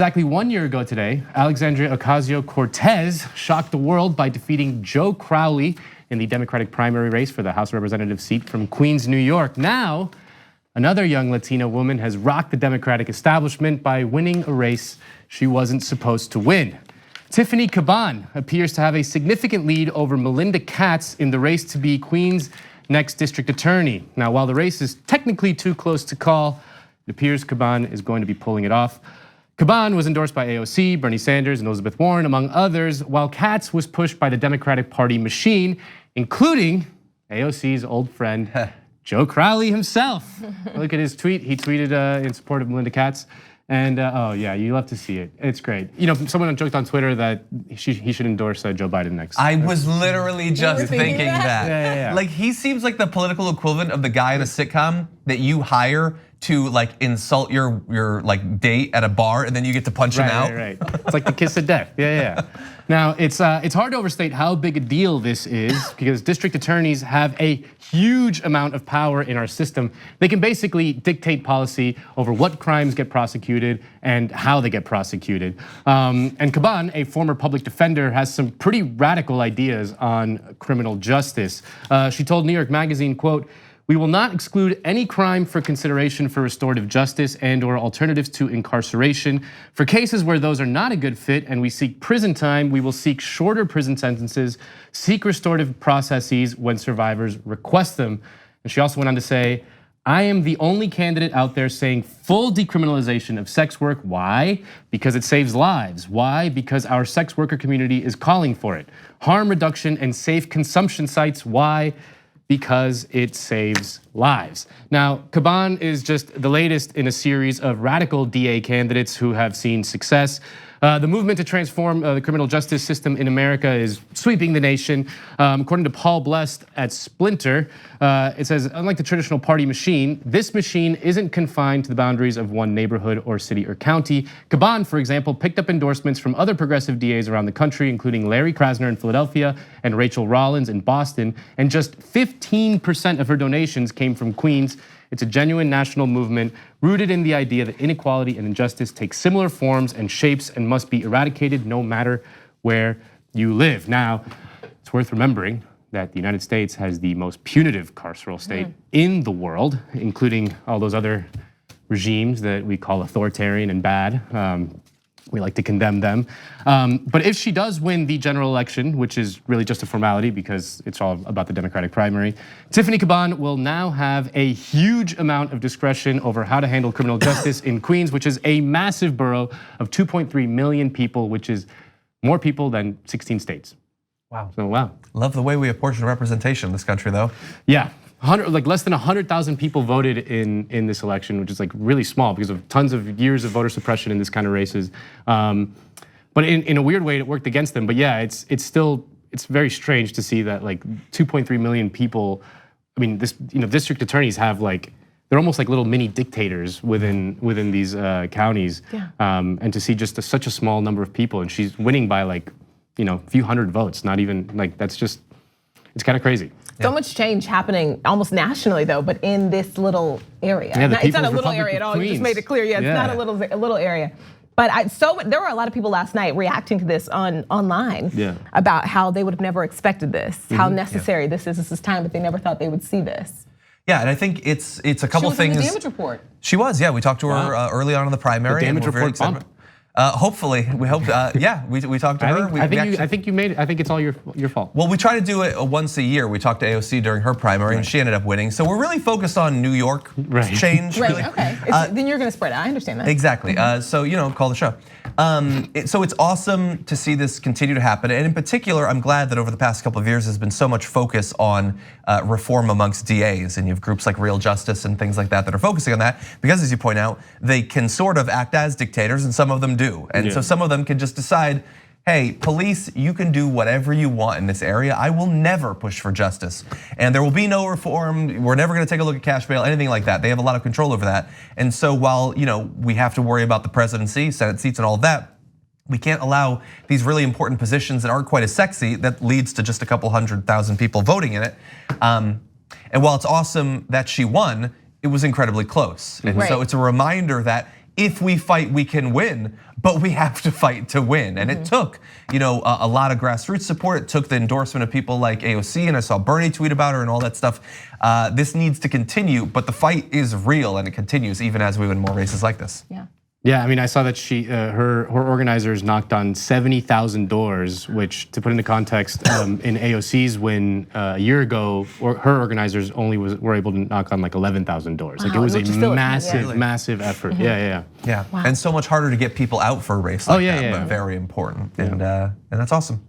Exactly 1 year ago today, Alexandria Ocasio-Cortez shocked the world by defeating Joe Crowley in the Democratic primary race for the House of Representatives seat from Queens, New York. Now, another young Latina woman has rocked the Democratic establishment by winning a race she wasn't supposed to win. Tiffany Cabán appears to have a significant lead over Melinda Katz in the race to be Queens' next district attorney. Now, while the race is technically too close to call, it appears Cabán is going to be pulling it off. Cabán was endorsed by AOC, Bernie Sanders, and Elizabeth Warren, among others, while Katz was pushed by the Democratic Party machine, including AOC's old friend, Joe Crowley himself. Look at his tweet. He tweeted in support of Melinda Katz. And oh yeah, you love to see it. It's great. You know, someone joked on Twitter that he should endorse Joe Biden next. I was literally just thinking that. Yeah. Like he seems like the political equivalent of the guy in a sitcom that you hire to like insult your like date at a bar and then you get to punch him out. Right. It's like the kiss of death. Yeah. Now it's hard to overstate how big a deal this is because district attorneys have a huge amount of power in our system. They can basically dictate policy over what crimes get prosecuted and how they get prosecuted. And Cabán, a former public defender, has some pretty radical ideas on criminal justice. She told New York Magazine, quote, "We will not exclude any crime for consideration for restorative justice and/or alternatives to incarceration. For cases where those are not a good fit and we seek prison time, we will seek shorter prison sentences, seek restorative processes when survivors request them." And she also went on to say, "I am the only candidate out there saying full decriminalization of sex work. Why? Because it saves lives. Why? Because our sex worker community is calling for it. Harm reduction and safe consumption sites. Why? Because it saves lives." Now, Cabán is just the latest in a series of radical DA candidates who have seen success. The movement to transform the criminal justice system in America is sweeping the nation. According to Paul Blest at Splinter, it says, unlike the traditional party machine, this machine isn't confined to the boundaries of one neighborhood or city or county. Cabán, for example, picked up endorsements from other progressive DAs around the country, including Larry Krasner in Philadelphia and Rachel Rollins in Boston, and just 15% of her donations came from Queens. It's a genuine national movement rooted in the idea that inequality and injustice take similar forms and shapes and must be eradicated no matter where you live. Now, it's worth remembering that the United States has the most punitive carceral state in the world, including all those other regimes that we call authoritarian and bad. We like to condemn them. But if she does win the general election, which is really just a formality because it's all about the Democratic primary, Tiffany Cabán will now have a huge amount of discretion over how to handle criminal justice in Queens, which is a massive borough of 2.3 million people, which is more people than 16 states. Wow. So wow. Love the way we apportion representation in this country though. Yeah. Like less than 100,000 people voted in this election, which is like really small because of tons of years of voter suppression in this kind of races. But in a weird way, it worked against them. But yeah, it's very strange to see that like 2.3 million people. I mean, district attorneys have like they're almost like little mini dictators within these counties. Yeah. And to see just such a small number of people, and she's winning by like a few hundred votes. Not even like that's just it's kind of crazy. So much change happening almost nationally though, but in this little area. Yeah, It's not a little area at all. You just made it clear. Yeah, it's not a little area. But there were a lot of people last night reacting to this online about how they would have never expected this, how necessary this is. This is time, but they never thought they would see this. Yeah, and I think it's a couple things. She was in the damage report. She was, yeah. We talked to her early on in the primary. The damage report bump. Hopefully, we hope. Yeah, we talked to her. I think you made it. I think it's all your fault. Well, we try to do it once a year. We talked to AOC during her primary, and she ended up winning. So we're really focused on New York change. Right. Really. Okay. Then you're going to spread it. I understand that. Exactly. So call the show. So it's awesome to see this continue to happen, and in particular, I'm glad that over the past couple of years, there's been so much focus on reform amongst DAs, and you have groups like Real Justice and things like that are focusing on that because, as you point out, they can sort of act as dictators, and some of them do, and so some of them can just decide, hey, police, you can do whatever you want in this area. I will never push for justice. And there will be no reform. We're never gonna take a look at cash bail, anything like that. They have a lot of control over that. And so while we have to worry about the presidency, Senate seats and all of that, we can't allow these really important positions that aren't quite as sexy that leads to just a couple 100,000 people voting in it. And while it's awesome that she won, it was incredibly close. And so it's a reminder that if we fight, we can win. but we have to fight to win. And it took, a lot of grassroots support. It took the endorsement of people like AOC, and I saw Bernie tweet about her and all that stuff. This needs to continue, but the fight is real and it continues even as we win more races like this. Yeah, I mean, I saw that her organizers knocked on 70,000 doors, which, to put into context, in AOC's win a year ago, her organizers only were able to knock on like 11,000 doors. Like it was a massive effort. Yeah. Wow. And so much harder to get people out for a race like that, but very important. And that's awesome.